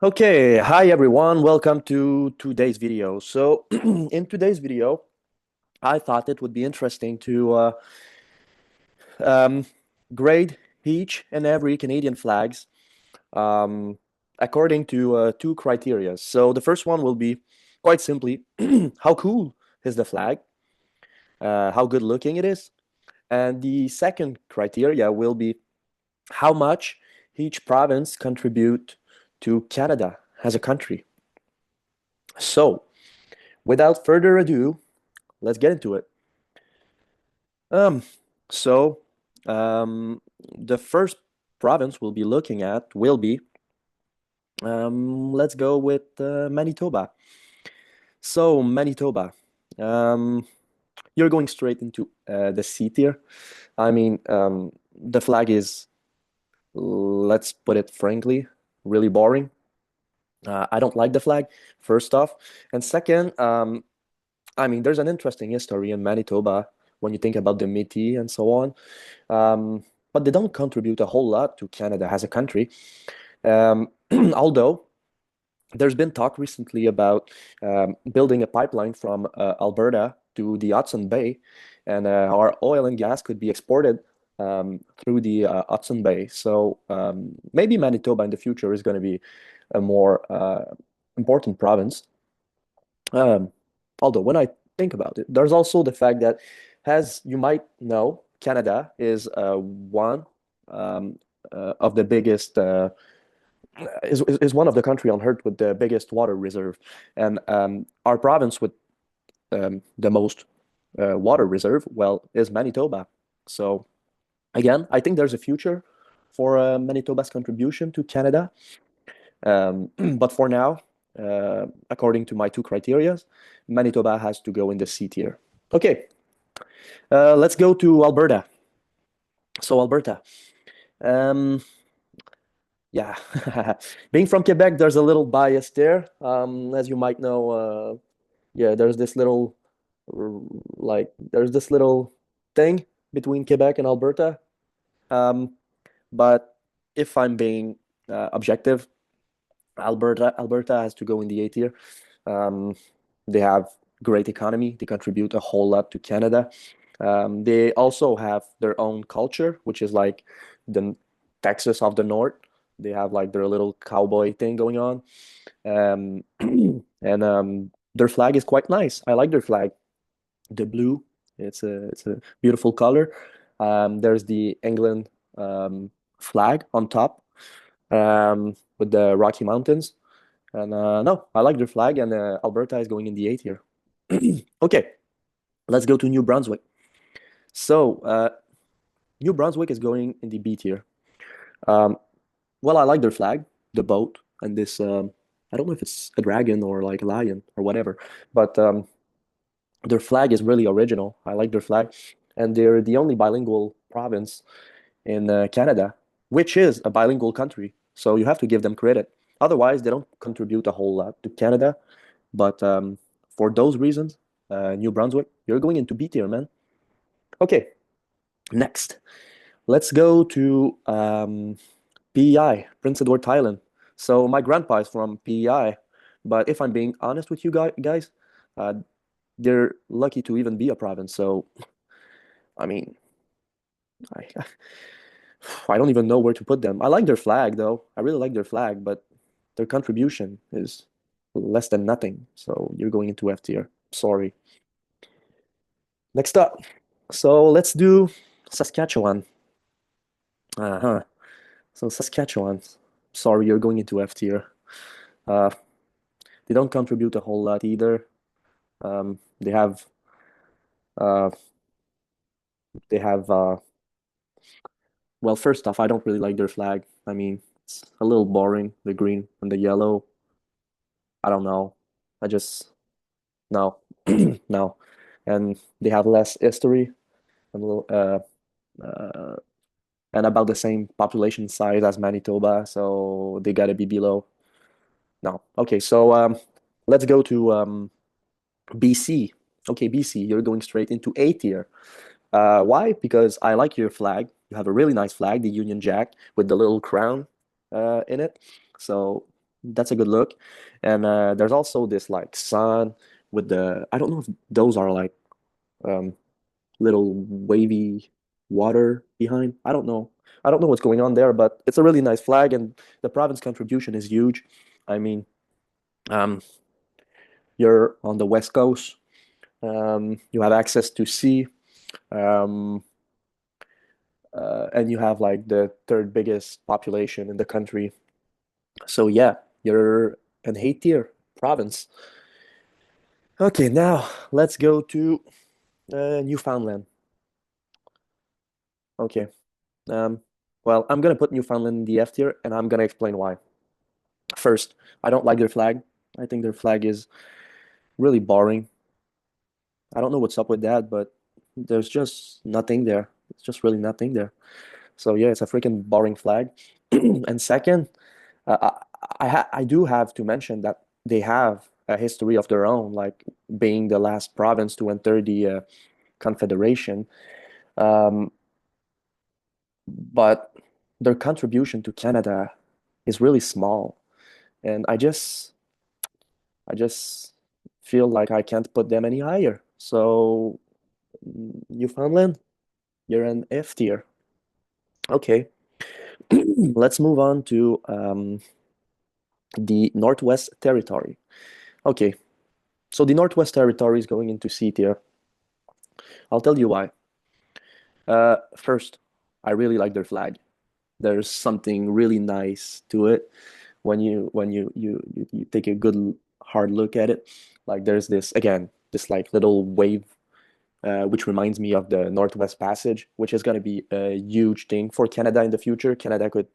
Okay, hi everyone, welcome to today's video. So, in today's video, I thought it would be interesting to um, grade each and every Canadian flags um, according to two criteria. So, the first one will be quite simply how cool is the flag, how good looking it is, and the second criteria will be how much each province contribute to Canada as a country. So, without further ado, let's get into it. Um, so, um, the first province we'll be looking at will be, let's go with Manitoba. So, Manitoba, um, you're going straight into the C tier. I mean, the flag is, let's put it frankly, really boring. I don't like the flag, first off. And second, I mean, there's an interesting history in Manitoba when you think about the Métis and so on. Um, but they don't contribute a whole lot to Canada as a country. Although there's been talk recently about building a pipeline from Alberta to the Hudson Bay, and our oil and gas could be exported through the Hudson Bay. So maybe Manitoba in the future is going to be a more important province. Um, Although when I think about it, there's also the fact that, as you might know, Canada is one um, of the biggest is one of the country on earth with the biggest water reserve, and our province with the most water reserve, well, is Manitoba. So again, I think there's a future for Manitoba's contribution to Canada. But for now, according to my two criteria, Manitoba has to go in the C tier. Okay, let's go to Alberta. So Alberta, um, yeah, being from Quebec, there's a little bias there. As you might know, yeah, there's this little thing between Quebec and Alberta. Um, but if I'm being objective, Alberta has to go in the A tier. Um, they have great economy. They contribute a whole lot to Canada. They also have their own culture, which is like the Texas of the North. They have like their little cowboy thing going on. Um, and their flag is quite nice. I like their flag. The blue, it's a beautiful color. There's the England flag on top with the Rocky Mountains. And no, I like their flag, and Alberta is going in the A tier. Okay, let's go to New Brunswick. So, New Brunswick is going in the B tier. Um, well, I like their flag, the boat, and this. I don't know if it's a dragon or like a lion or whatever, but their flag is really original. I like their flag, and they're the only bilingual province in Canada, which is a bilingual country. So you have to give them credit. Otherwise, they don't contribute a whole lot to Canada. But for those reasons, New Brunswick, you're going into B tier, man. Okay, next, let's go to PEI, Prince Edward Island. So my grandpa is from PEI, but if I'm being honest with you guys, uh, they're lucky to even be a province. So I mean, I I don't even know where to put them. I like their flag though. I really like their flag, but their contribution is less than nothing. So you're going into F tier. Sorry. Next up. So let's do Saskatchewan. Uh-huh. So Saskatchewan. Sorry, you're going into F tier. Uh, they don't contribute a whole lot either. They have uh they have well, first off, I don't really like their flag. I mean, it's a little boring, the green and the yellow. I don't know. I just no. No. And they have less history and a little uh and about the same population size as Manitoba, so they gotta be below. No. Okay, so let's go to BC. Okay, BC, you're going straight into A tier. Why? Because I like your flag. You have a really nice flag, the Union Jack with the little crown in it. So That's a good look. And there's also this like sun with the, I don't know if those are like um, little wavy water behind. I don't know. I don't know what's going on there, but it's a really nice flag, and the province contribution is huge. I mean, um, you're on the west coast. You have access to sea, um, and you have like the third biggest population in the country. So yeah, you're an eight-tier province. Okay, now let's go to Newfoundland. Okay. Um, well, I'm gonna put Newfoundland in the F tier, and I'm gonna explain why. First, I don't like their flag. I think their flag is really boring. I don't know what's up with that, but there's just nothing there. It's just really nothing there. So yeah, it's a freaking boring flag. And second, I do have to mention that they have a history of their own, like being the last province to enter the Confederation. Um, but their contribution to Canada is really small, and I just feel like I can't put them any higher. So Newfoundland, you're an F tier. Okay, let's move on to the Northwest Territory. Okay, so the Northwest Territory is going into C tier. I'll tell you why. First, I really like their flag. There's something really nice to it when you take a good hard look at it. Like there's this again, this like little wave, which reminds me of the Northwest Passage, which is going to be a huge thing for Canada in the future. Canada could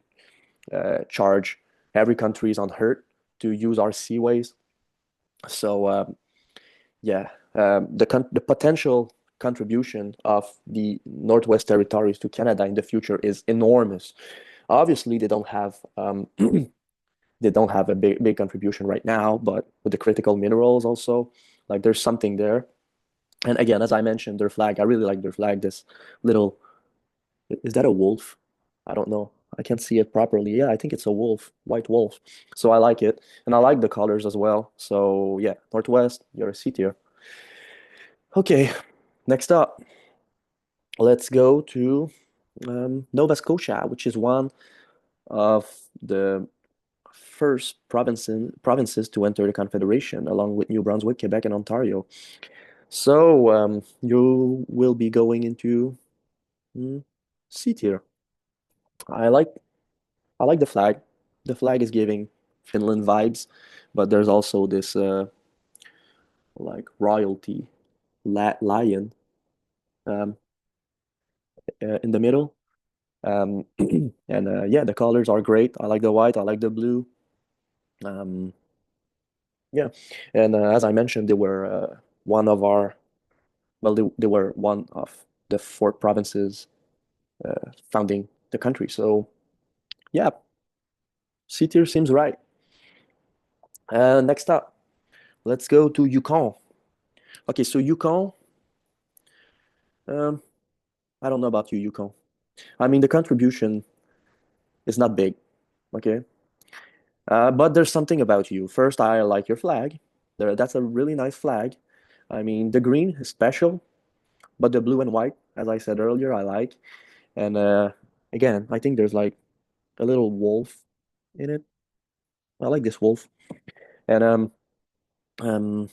charge every countries on Earth to use our seaways. So yeah, the potential contribution of the Northwest Territories to Canada in the future is enormous. Obviously, they don't have a big contribution right now, but with the critical minerals also, like there's something there. And again, as I mentioned, their flag, I really like their flag. This little, is that a wolf? I don't know. I can't see it properly. Yeah, I think it's a wolf, white wolf. So I like it. And I like the colors as well. So yeah, Northwest, you're a C tier. Okay, next up, let's go to Nova Scotia, which is one of the first provinces to enter the Confederation, along with New Brunswick, Quebec, and Ontario. So you will be going into C tier. I like I like the flag. The flag is giving Finland vibes, but there's also this like royalty lion um, in the middle. And yeah, the colors are great. I like the white. I like the blue. Um, yeah, and as I mentioned, they were one of our they were one of the four provinces founding the country. So yeah, C tier seems right. Next up, let's go to Yukon. Okay, so Yukon, um, I don't know about you, Yukon. I mean, the contribution is not big, okay? But there's something about you. First, I like your flag. That's a really nice flag. I mean, the green is special, but the blue and white, as I said earlier, I like. And again, I think there's like a little wolf in it. I like this wolf. And um,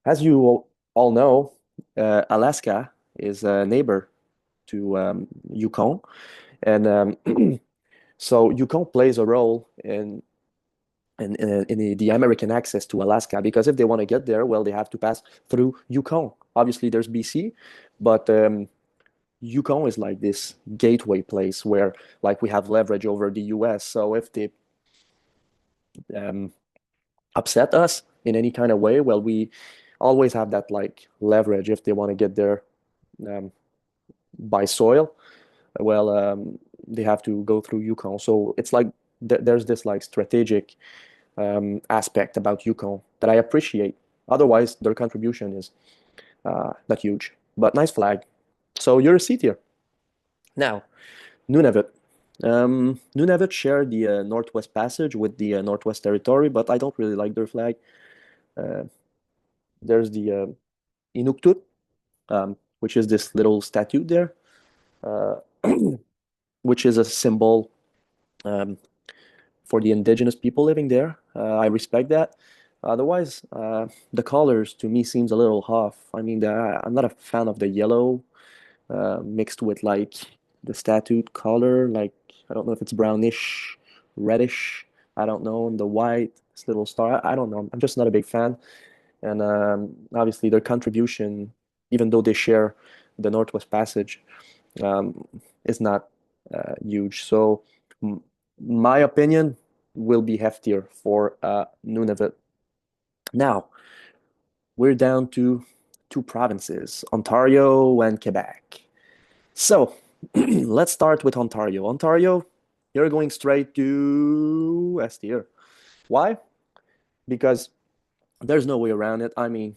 as you all know, Alaska is a neighbor to Yukon, and so Yukon plays a role in the American access to Alaska because if they want to get there, well, they have to pass through Yukon. Obviously, there's BC, but Yukon is like this gateway place where like we have leverage over the US. So if they um, upset us in any kind of way, well, we always have that like leverage if they want to get there um, by soil. Well, they have to go through Yukon. So it's like there's this like strategic aspect about Yukon that I appreciate. Otherwise, their contribution is not huge. But nice flag. So you're a C tier. Now, Nunavut. Nunavut share the Northwest Passage with the Northwest Territory, but I don't really like their flag. Uh, there's the Inuktitut, which is this little statue there, uh, which is a symbol um, for the indigenous people living there. I respect that. Otherwise, the colors to me seems a little off. I mean, I'm not a fan of the yellow mixed with like the statute color. Like I don't know if it's brownish, reddish. I don't know. And the white, this little star. I don't know. I'm just not a big fan. And obviously, their contribution, even though they share the Northwest Passage, um, is not huge. So, m my opinion will be heftier for Nunavut. Now, we're down to two provinces, Ontario and Quebec. So, let's start with Ontario. Ontario, you're going straight to S tier. Why? Because there's no way around it. I mean,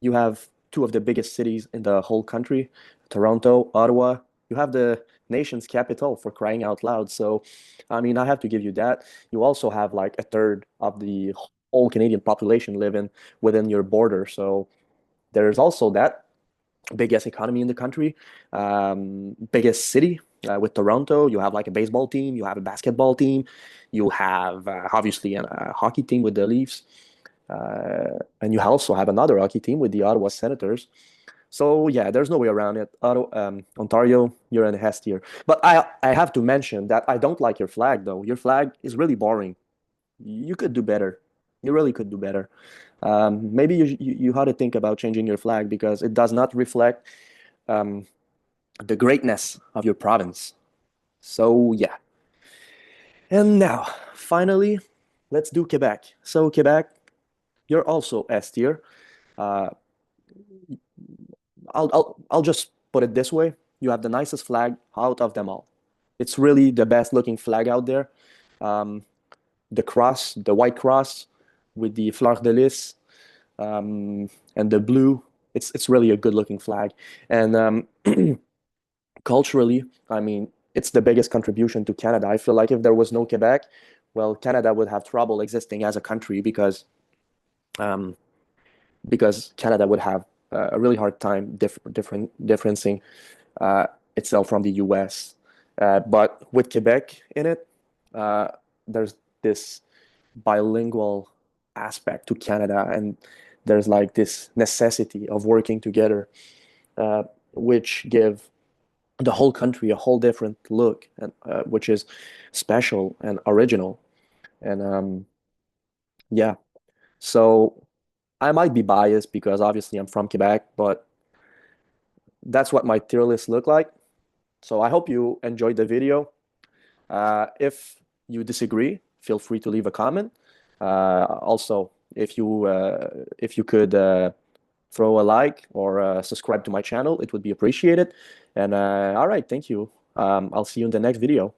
you have two of the biggest cities in the whole country, Toronto, Ottawa. You have the nation's capital for crying out loud. So, I mean, I have to give you that. You also have like a third of the whole Canadian population living within your border. So, there's also that biggest economy in the country, biggest city with Toronto. You have like a baseball team, you have a basketball team, you have obviously a hockey team with the Leafs. And you also have another hockey team with the Ottawa Senators. So yeah, there's no way around it. Ontario, you're in S tier. But I have to mention that I don't like your flag though. Your flag is really boring. You could do better. You really could do better. Maybe you had to think about changing your flag because it does not reflect um, the greatness of your province. So yeah. And now, finally, let's do Quebec. So Quebec, you're also S tier. Uh, I'll just put it this way. You have the nicest flag out of them all. It's really the best looking flag out there. Um, the cross, the white cross with the fleur de lis, and the blue. It's really a good looking flag. And culturally, I mean, it's the biggest contribution to Canada. I feel like if there was no Quebec, well, Canada would have trouble existing as a country um, because Canada would have a really hard time differencing uh, itself from the US. But with Quebec in it, uh, there's this bilingual aspect to Canada, and there's like this necessity of working together, uh, which give the whole country a whole different look, and which is special and original. And yeah, so I might be biased because obviously I'm from Quebec, but that's what my tier list look like. So I hope you enjoyed the video. If you disagree, feel free to leave a comment. Also, if you could throw a like or subscribe to my channel, it would be appreciated. And all right, thank you. I'll see you in the next video.